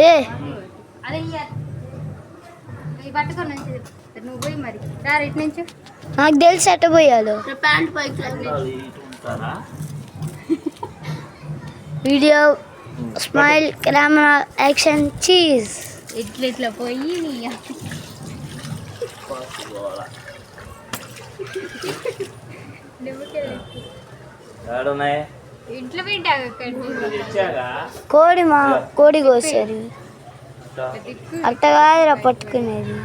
ఏ అదే పట్టుకొని నువ్వు పోయి మరి సార్ ఇటు నుంచి నాకు తెలిసి ఎట్ట పోయాలో. ప్యాంట్ పైకి video smile camera action cheese. ఇట్లా పోయి ఇంట్లో కోడి కోసారు. అట్ట కాదురా పట్టుకునేది.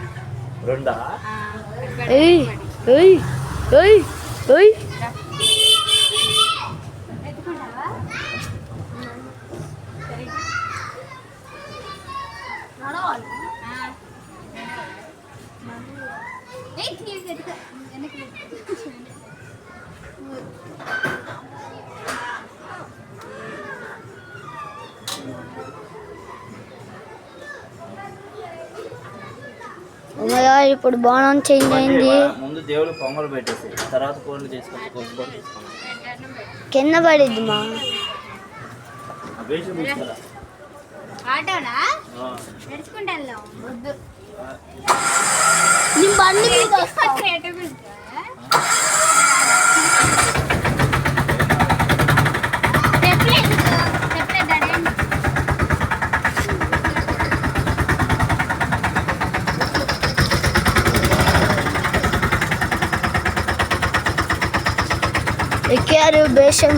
ఇప్పుడు బోనం చేంజ్ అయింది. ముందు దేవుడు పొంగలు పెట్టేసి తర్వాత కోళ్ళు తీసుకొని కింద పడిద్ది మా ఆటోనా నడుచుకుంటా వద్దు బండి మీద ఎక్కారు బేషం.